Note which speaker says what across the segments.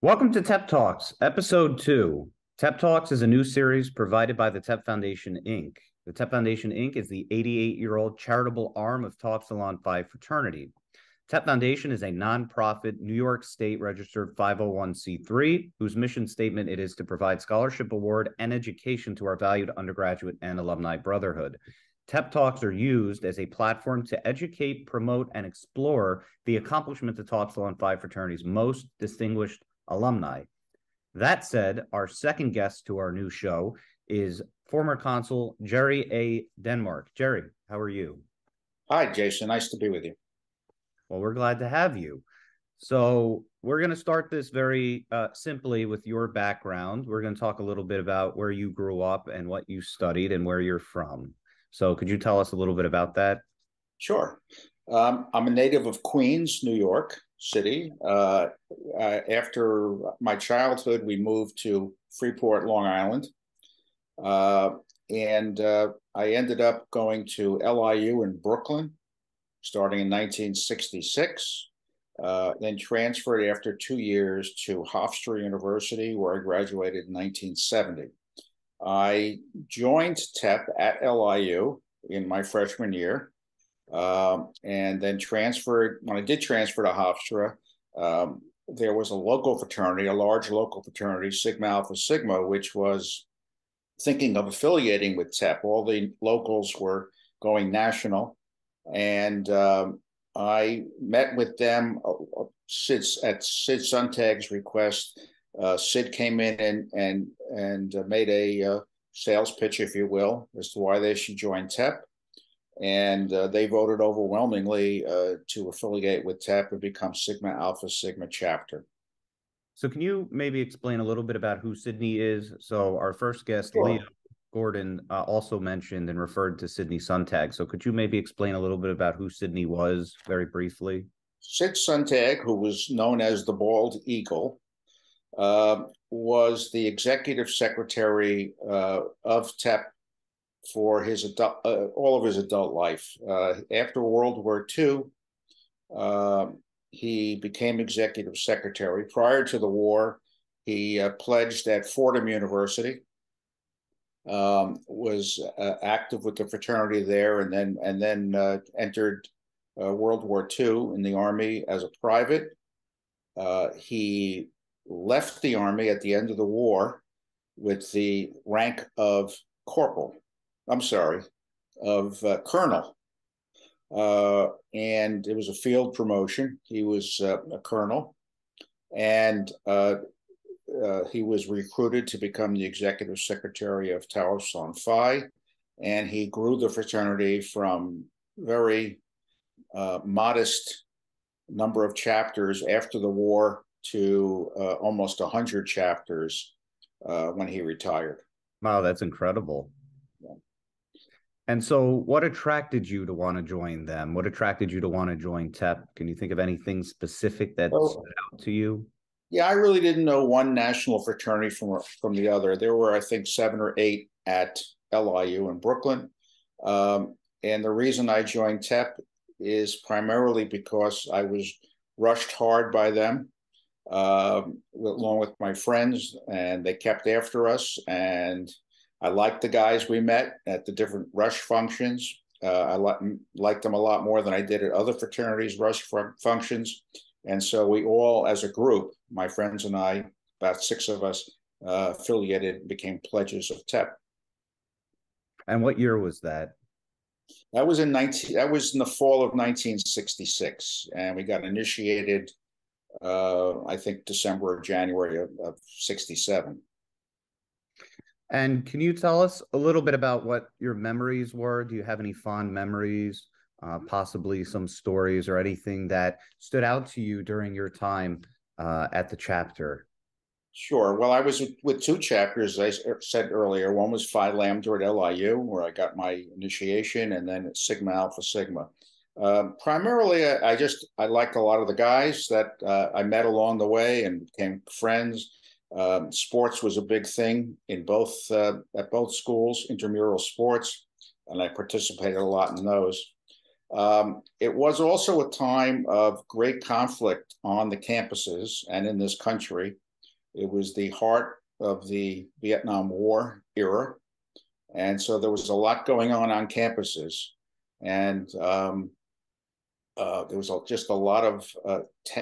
Speaker 1: Welcome to TEP Talks, Episode 2. TEP Talks is a new series provided by the TEP Foundation, Inc. The TEP Foundation, Inc. is the 88-year-old charitable arm of Tau Epsilon Phi Fraternity. TEP Foundation is a nonprofit, New York State registered 501c3, whose mission statement it is to provide scholarship award and education to our valued undergraduate and alumni brotherhood. TEP Talks are used as a platform to educate, promote, and explore the accomplishments of Tau Epsilon Phi Fraternity's most distinguished alumni. That said, our second guest to our new show is former Consul Gerry A. Denmark. Gerry, how are you?
Speaker 2: Hi, Jason. Nice to be with you.
Speaker 1: Well, we're glad to have you. So we're going to start this very simply with your background. We're going to talk a little bit about where you grew up and what you studied and where you're from. So could you tell us a little bit about that?
Speaker 2: Sure. I'm a native of Queens, New York City. After my childhood, we moved to Freeport, Long Island. And I ended up going to LIU in Brooklyn, starting in 1966, then transferred after 2 years to Hofstra University, where I graduated in 1970. I joined TEP at LIU in my freshman year, and then transferred. When I did transfer to Hofstra, there was a local fraternity, a large local fraternity, Sigma Alpha Sigma, which was thinking of affiliating with TEP. All the locals were going national, and I met with them at Sid Sontag's request. Sid came in and made a sales pitch, if you will, as to why they should join TEP. And they voted overwhelmingly to affiliate with TEP and become Sigma Alpha Sigma chapter.
Speaker 1: So can you maybe explain a little bit about who Sydney is? So our first guest,
Speaker 2: Sure.
Speaker 1: Leo Gordon, also mentioned and referred to Sydney Sontag. So could you maybe explain a little bit about who Sydney was very briefly?
Speaker 2: Sid Sontag, who was known as the Bald Eagle, was the executive secretary of TEP for his all of his adult life. After World War II, he became executive secretary. Prior to the war, he pledged at Fordham University, was active with the fraternity there, and then entered World War II in the Army as a private. He left the Army at the end of the war with the rank of corporal. I'm sorry, of colonel. And it was a field promotion. He was a colonel, and he was recruited to become the executive secretary of Tau Epsilon Phi, and he grew the fraternity from very modest number of chapters after the war to almost 100 chapters when he retired.
Speaker 1: Wow, that's incredible.
Speaker 2: Yeah.
Speaker 1: And so what attracted you to want to join them? What attracted you to want to join TEP? Can you think of anything specific that stood out to you?
Speaker 2: Yeah, I really didn't know one national fraternity from the other. There were, I think, 7 or 8 at LIU in Brooklyn. And the reason I joined TEP is primarily because I was rushed hard by them, along with my friends, and they kept after us. And I liked the guys we met at the different rush functions. I liked them a lot more than I did at other fraternities' rush functions. And so we all, as a group, my friends and I, about 6 of us, affiliated, became pledges of TEP.
Speaker 1: And what year was that?
Speaker 2: That was in the fall of 1966, and we got initiated, I think, December or January of 67.
Speaker 1: And can you tell us a little bit about what your memories were? Do you have any fond memories, possibly some stories or anything that stood out to you during your time at the chapter?
Speaker 2: Sure. Well, I was with 2 chapters, as I said earlier. One was Phi Lambda at LIU, where I got my initiation, and then at Sigma Alpha Sigma. Primarily, I liked a lot of the guys that I met along the way and became friends. Sports was a big thing in at both schools, intramural sports, and I participated a lot in those. It was also a time of great conflict on the campuses and in this country. It was the heart of the Vietnam War era. And so there was a lot going on campuses. And there was just a lot of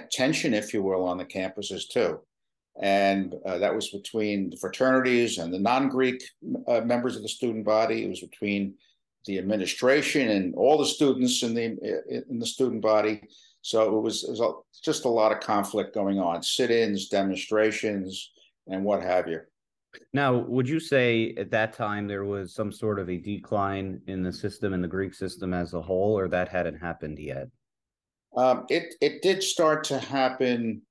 Speaker 2: tension, if you will, on the campuses too. And that was between the fraternities and the non-Greek members of the student body. It was between the administration and all the students in the student body. So it was just a lot of conflict going on, sit-ins, demonstrations, and what have you.
Speaker 1: Now, would you say at that time there was some sort of a decline in the system, in the Greek system as a whole, or that hadn't happened yet?
Speaker 2: It did start to happen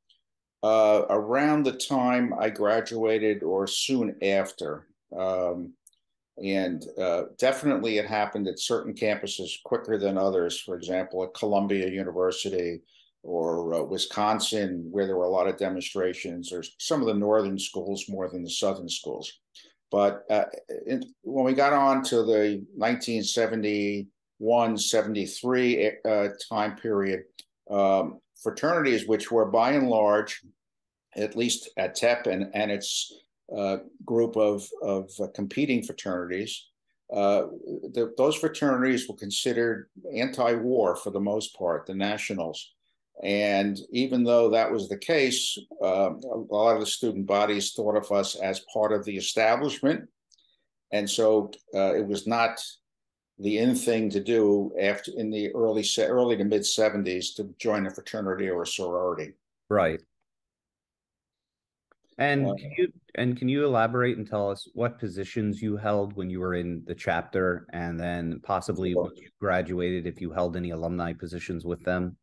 Speaker 2: around the time I graduated or soon after. And definitely it happened at certain campuses quicker than others. For example, at Columbia University or Wisconsin, where there were a lot of demonstrations, or some of the northern schools more than the southern schools. But when we got on to the 1971, 73 time period, fraternities, which were by and large, at least at TEP and its group of competing fraternities, those fraternities were considered anti-war for the most part, the Nationals. And even though that was the case, a lot of the student bodies thought of us as part of the establishment. And so it was not the in thing to do after in the early to mid 70s to join a fraternity or a sorority.
Speaker 1: Right. And can you elaborate and tell us what positions you held when you were in the chapter, and then possibly when you graduated, if you held any alumni positions with them?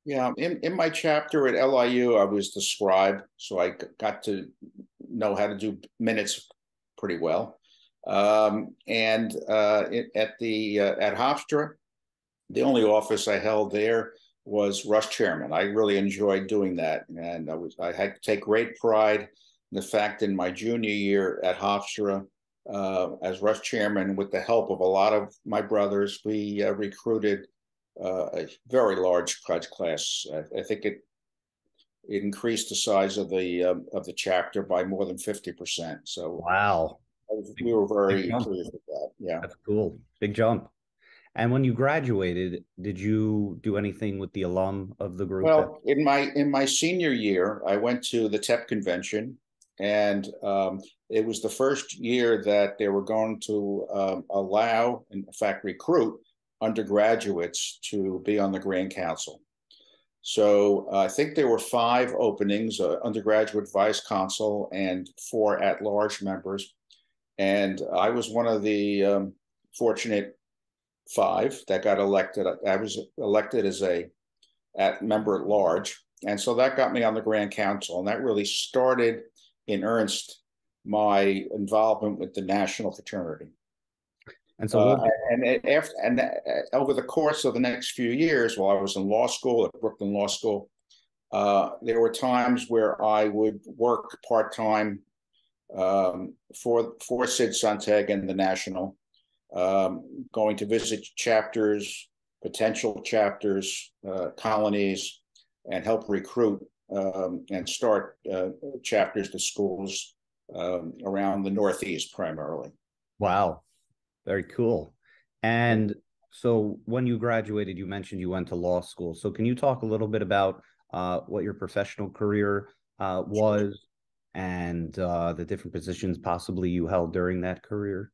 Speaker 2: Yeah, in my chapter at LIU, I was the scribe, so I got to know how to do minutes pretty well. And at Hofstra, the only office I held there was Rush Chairman. I really enjoyed doing that, and I had to take great pride in the fact in my junior year at Hofstra, as Rush Chairman, with the help of a lot of my brothers, we recruited a very large class. I think it increased the size of the chapter by more than 50%. So
Speaker 1: wow,
Speaker 2: we were very pleased with that. Yeah,
Speaker 1: that's cool. Big jump. And when you graduated, did you do anything with the alum of the group?
Speaker 2: Well, in my senior year, I went to the TEP convention, and it was the first year that they were going to allow, in fact, recruit undergraduates to be on the Grand Council. So I think there were 5 openings, undergraduate vice consul and 4 at-large members. And I was one of the fortunate 5 that got elected. I was elected as a member at large. And so that got me on the Grand Council. And that really started in earnest my involvement with the national fraternity.
Speaker 1: And so,
Speaker 2: over the course of the next few years, while I was in law school at Brooklyn Law School, there were times where I would work part-time for Sid Sontag and the National, going to visit chapters, potential chapters, colonies, and help recruit and start chapters to schools around the Northeast primarily.
Speaker 1: wow. Very cool. And so when you graduated, you mentioned you went to law school. So can you talk a little bit about what your professional career was, and the different positions possibly you held during that career?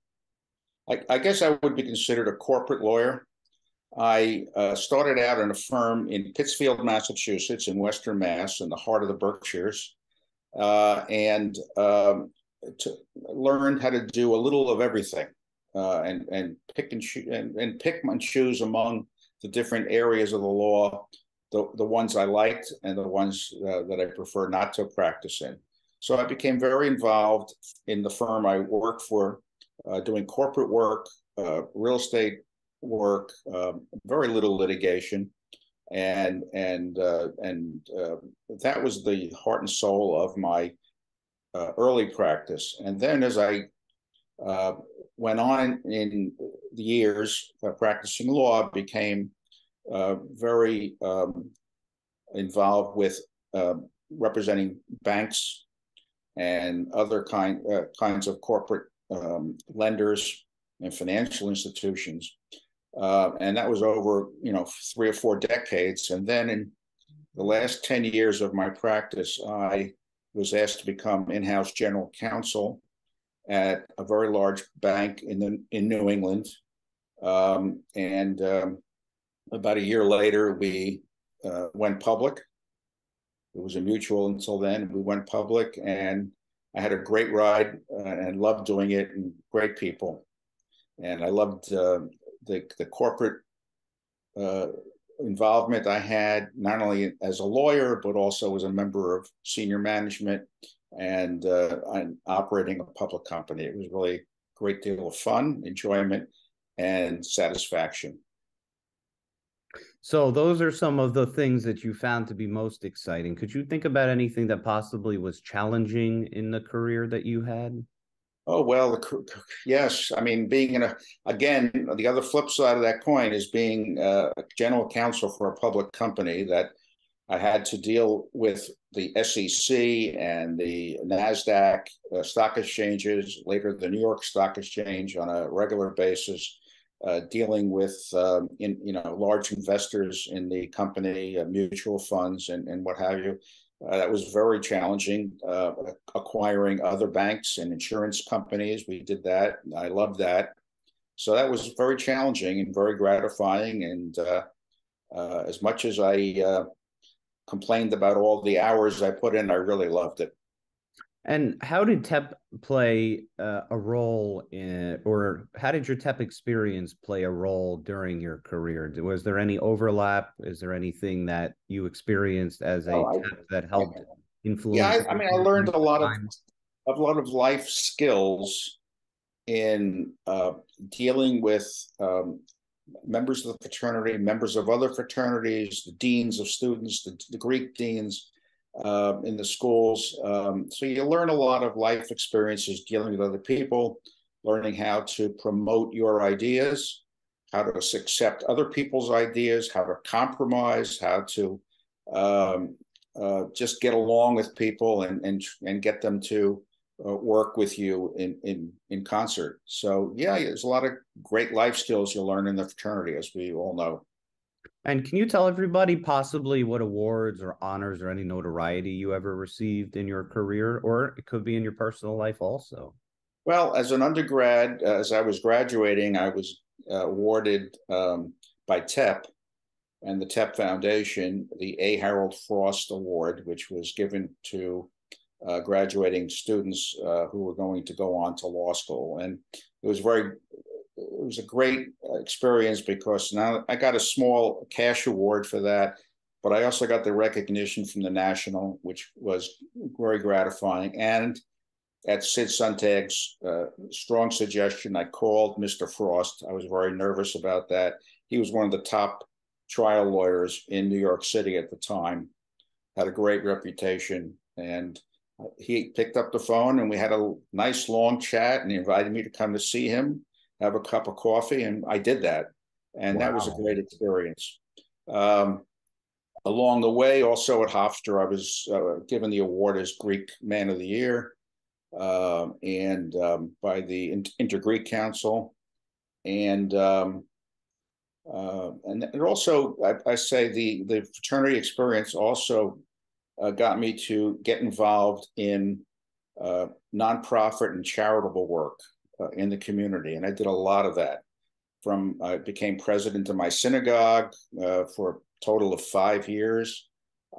Speaker 2: I guess I would be considered a corporate lawyer. I started out in a firm in Pittsfield, Massachusetts, in Western Mass, in the heart of the Berkshires, and learned how to do a little of everything. And pick and choose among the different areas of the law, the ones I liked and the ones that I prefer not to practice in. So I became very involved in the firm I worked for, doing corporate work, real estate work, very little litigation, and that was the heart and soul of my early practice. And then as I went on in the years practicing law, became very involved with representing banks, and other kinds of corporate lenders and financial institutions. And that was over, 3 or 4 decades. And then in the last 10 years of my practice, I was asked to become in-house general counsel at a very large bank in New England. And about a year later, we went public. It was a mutual until then. We went public, and I had a great ride and loved doing it, and great people. And I loved the corporate involvement I had, not only as a lawyer, but also as a member of senior management and operating a public company. It was really a great deal of fun, enjoyment, and satisfaction.
Speaker 1: So those are some of the things that you found to be most exciting. Could you think about anything that possibly was challenging in the career that you had?
Speaker 2: Oh, well, yes. I mean, being again, the other flip side of that coin is being a general counsel for a public company that I had to deal with the SEC and the NASDAQ stock exchanges, later the New York Stock Exchange on a regular basis, dealing with large investors in the company, mutual funds, and what have you. That was very challenging, acquiring other banks and insurance companies. We did that. I loved that. So that was very challenging and very gratifying. And as much as I complained about all the hours I put in, I really loved it.
Speaker 1: And how did TEP play a role in, or how did your TEP experience play a role during your career? Was there any overlap? Is there anything that you experienced as a TEP that helped influence?
Speaker 2: Yeah, I mean, I learned a lot of life skills in dealing with members of the fraternity, members of other fraternities, the deans of students, the Greek deans in the schools. So you learn a lot of life experiences dealing with other people, learning how to promote your ideas, how to accept other people's ideas, how to compromise, how to just get along with people and get them to work with you in concert. So yeah, there's a lot of great life skills you learn in the fraternity, as we all know.
Speaker 1: And can you tell everybody possibly what awards or honors or any notoriety you ever received in your career, or it could be in your personal life also?
Speaker 2: Well, as an undergrad, as I was graduating, I was awarded by TEP and the TEP Foundation the A. Harold Frost Award, which was given to graduating students who were going to go on to law school. And it was a great experience because now I got a small cash award for that, but I also got the recognition from the National, which was very gratifying. And at Sid Sontag's strong suggestion, I called Mr. Frost. I was very nervous about that. He was one of the top trial lawyers in New York City at the time, had a great reputation, and he picked up the phone and we had a nice long chat, and he invited me to come to see him, have a cup of coffee, and I did that. And That was a great experience. Along the way, also at Hofstra, I was given the award as Greek Man of the Year and by the Inter-Greek Council. And it also, I say the fraternity experience also got me to get involved in nonprofit and charitable work in the community. And I did a lot of that. I became president of my synagogue for a total of 5 years.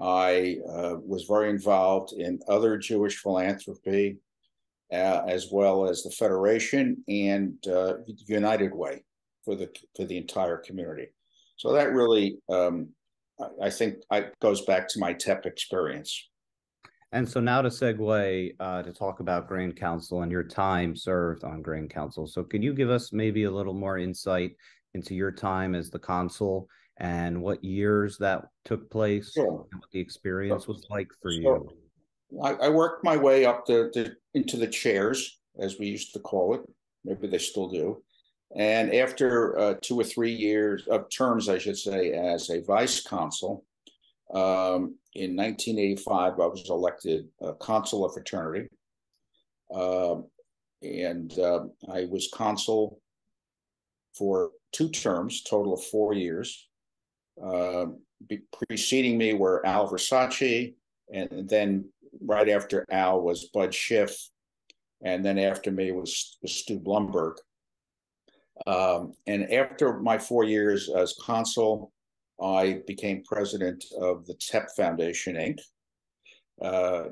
Speaker 2: I was very involved in other Jewish philanthropy, as well as the Federation and United Way for the entire community. So that really, I think, goes back to my TEP experience.
Speaker 1: And so now to segue to talk about Grand Council and your time served on Grand Council. So could you give us maybe a little more insight into your time as the consul and what years that took place,
Speaker 2: Sure.
Speaker 1: and what the experience was like for you?
Speaker 2: I worked my way up into the chairs, as we used to call it. Maybe they still do. And after 2 or 3 years of terms, I should say, as a vice consul, in 1985, I was elected consul of fraternity. I was consul for 2 terms, total of 4 years. Preceding me were Al Versace, and then right after Al was Bud Schiff, and then after me was Stu Blumberg. And after my 4 years as consul, I became president of the TEP Foundation, Inc. I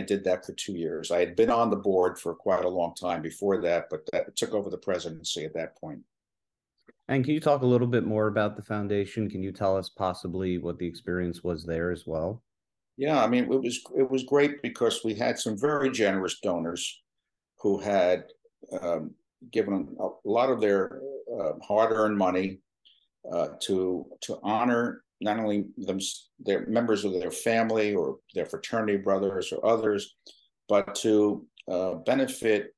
Speaker 2: did that for 2 years. I had been on the board for quite a long time before that, but that took over the presidency at that point.
Speaker 1: And can you talk a little bit more about the foundation? Can you tell us possibly what the experience was there as well?
Speaker 2: Yeah, I mean, it was great because we had some very generous donors who had given a lot of their hard-earned money to honor not only their members of their family or their fraternity brothers or others, but to benefit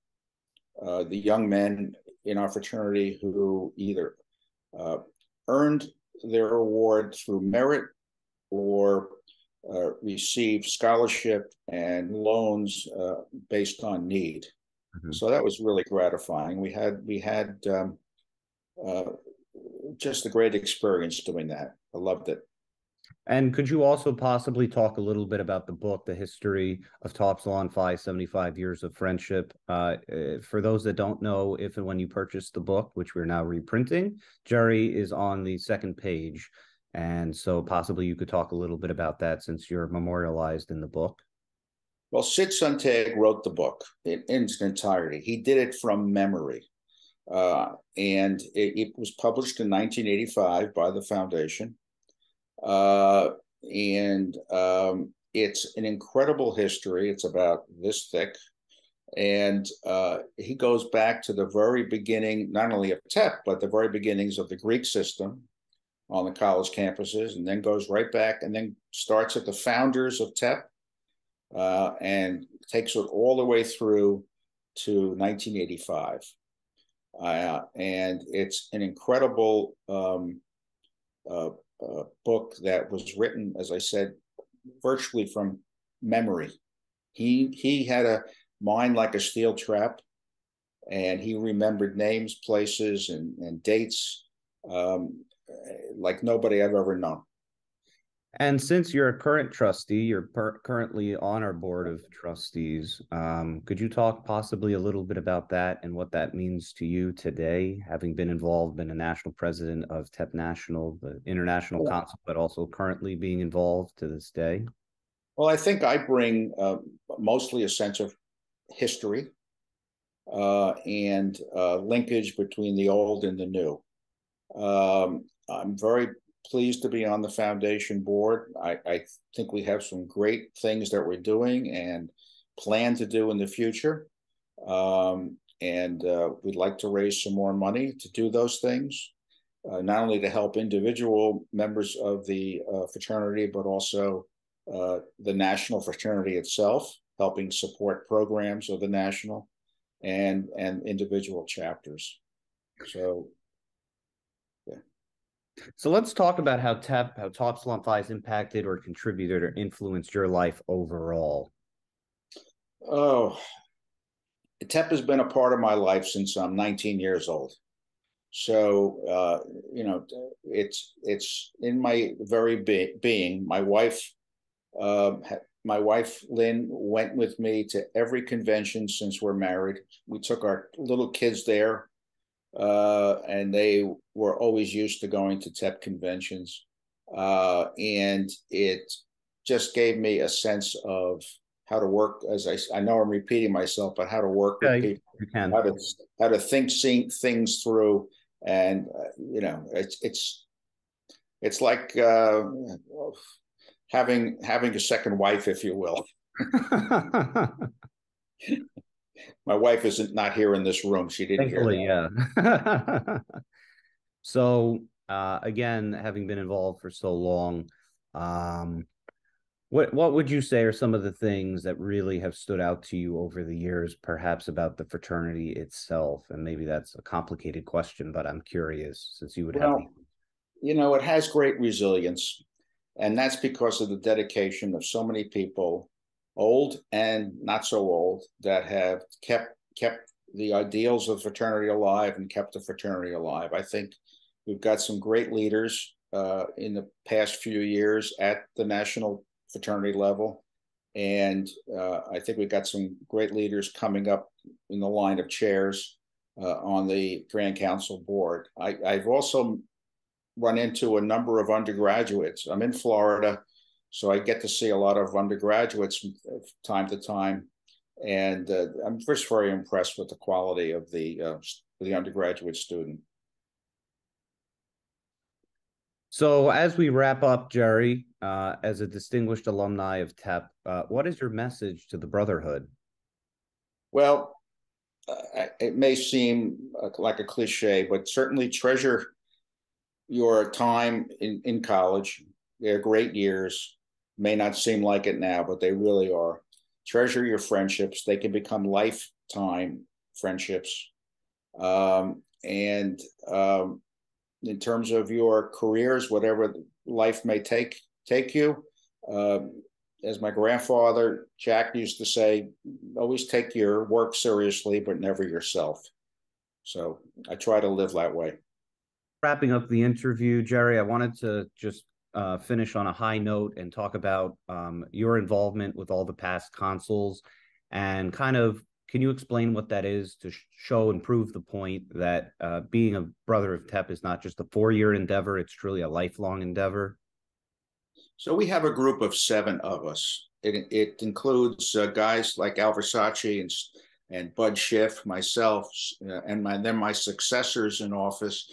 Speaker 2: the young men in our fraternity who either earned their award through merit or received scholarship and loans based on need. Mm-hmm. So that was really gratifying. We had just a great experience doing that. I loved it.
Speaker 1: And could you also possibly talk a little bit about the book, The History of Tau Epsilon Phi, 75 Years of Friendship? For those that don't know, if and when you purchase the book, which we're now reprinting, Gerry is on the second page. And so possibly you could talk a little bit about that since you're memorialized in the book.
Speaker 2: Well, Sid Sontag wrote the book in its entirety. He did it from memory. And it was published in 1985 by the foundation. It's an incredible history. It's about this thick. And he goes back to the very beginning, not only of TEP, but the very beginnings of the Greek system on the college campuses, and then goes right back and then starts at the founders of TEP and takes it all the way through to 1985. And it's an incredible book that was written, as I said, virtually from memory. He had a mind like a steel trap, and he remembered names, places, and dates like nobody I've ever known.
Speaker 1: And since you're a current trustee, you're currently on our board of trustees. Could you talk possibly a little bit about that and what that means to you today, having been involved, been a national president of TEP National, the international consul, but also currently being involved to this day?
Speaker 2: Well, I think I bring mostly a sense of history and linkage between the old and the new. I'm very pleased to be on the foundation board. I think we have some great things that we're doing and plan to do in the future. We'd like to raise some more money to do those things, not only to help individual members of the fraternity, but also the national fraternity itself, helping support programs of the national and individual chapters.
Speaker 1: So let's talk about how Tau Epsilon Phi has impacted or contributed or influenced your life overall.
Speaker 2: Oh, TEP has been a part of my life since I'm 19 years old. So, it's in my very being. My wife Lynn went with me to every convention since we're married. We took our little kids there. And they were always used to going to TEP conventions. And it just gave me a sense of how to work, as I know I'm repeating myself, but how to work with people, how to think things through. And, it's like having a second wife, if you will. My wife not here in this room. She didn't hear that.
Speaker 1: Yeah. So, again, having been involved for so long, what would you say are some of the things that really have stood out to you over the years, perhaps about the fraternity itself? And maybe that's a complicated question, but I'm curious since you would have.
Speaker 2: It has great resilience, and that's because of the dedication of so many people old and not so old, that have kept the ideals of fraternity alive and kept the fraternity alive. I think we've got some great leaders in the past few years at the national fraternity level. And I think we've got some great leaders coming up in the line of chairs on the Grand Council board. I've also run into a number of undergraduates. I'm in Florida, so I get to see a lot of undergraduates from time to time. And I'm just very impressed with the quality of the undergraduate student.
Speaker 1: So as we wrap up, Gerry, as a distinguished alumni of TEP, what is your message to the Brotherhood?
Speaker 2: Well, it may seem like a cliche, but certainly treasure your time in college. They're great years. May not seem like it now, but they really are. Treasure your friendships. They can become lifetime friendships. In terms of your careers, whatever life may take you, as my grandfather Jack used to say, always take your work seriously, but never yourself. So I try to live that way.
Speaker 1: Wrapping up the interview, Gerry, I wanted to just finish on a high note and talk about your involvement with all the past consuls, and kind of, can you explain what that is to show and prove the point that being a brother of TEP is not just a 4-year endeavor, it's truly a lifelong endeavor?
Speaker 2: So we have a group of 7 of us. It includes guys like Al Versace and Bud Schiff, myself, and my successors in office,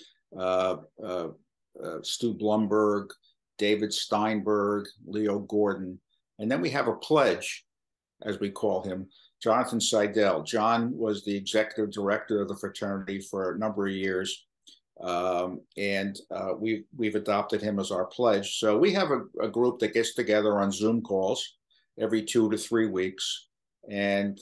Speaker 2: Stu Blumberg, David Steinberg, Leo Gordon. And then we have a pledge, as we call him, Jonathan Seidel. John was the executive director of the fraternity for a number of years. We've adopted him as our pledge. So we have a group that gets together on Zoom calls every 2 to 3 weeks. And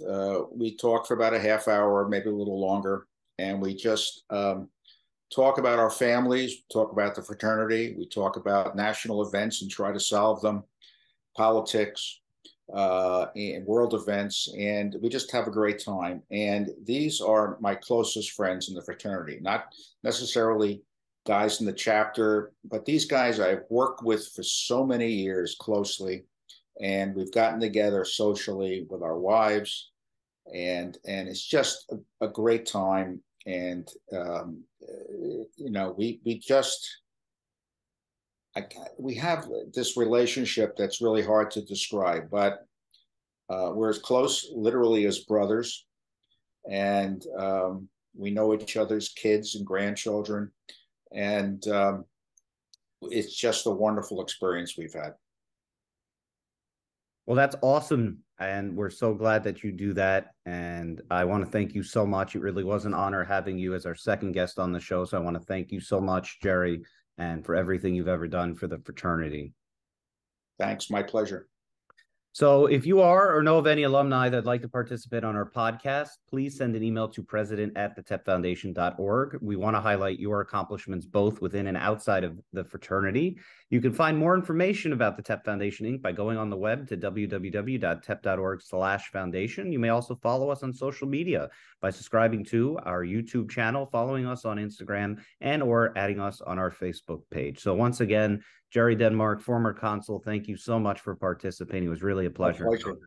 Speaker 2: we talk for about a half hour, maybe a little longer. And we just talk about our families, talk about the fraternity. We talk about national events and try to solve them, politics, and world events, and we just have a great time. And these are my closest friends in the fraternity, not necessarily guys in the chapter, but these guys I've worked with for so many years closely, and we've gotten together socially with our wives, and it's just a great time. And we have this relationship that's really hard to describe, but we're as close literally as brothers, and we know each other's kids and grandchildren, and it's just a wonderful experience we've had.
Speaker 1: Well, that's awesome. And we're so glad that you do that. And I want to thank you so much. It really was an honor having you as our second guest on the show. So I want to thank you so much, Gerry, and for everything you've ever done for the fraternity.
Speaker 2: Thanks. My pleasure.
Speaker 1: So if you are or know of any alumni that'd like to participate on our podcast, please send an email to president@thetepfoundation.org. We want to highlight your accomplishments both within and outside of the fraternity. You can find more information about the TEP Foundation, Inc. by going on the web to www.tep.org/foundation. You may also follow us on social media by subscribing to our YouTube channel, following us on Instagram, and or adding us on our Facebook page. So once again, Gerry Denmark, former consul, thank you so much for participating. It was really a pleasure.
Speaker 2: My pleasure.
Speaker 1: Thank you.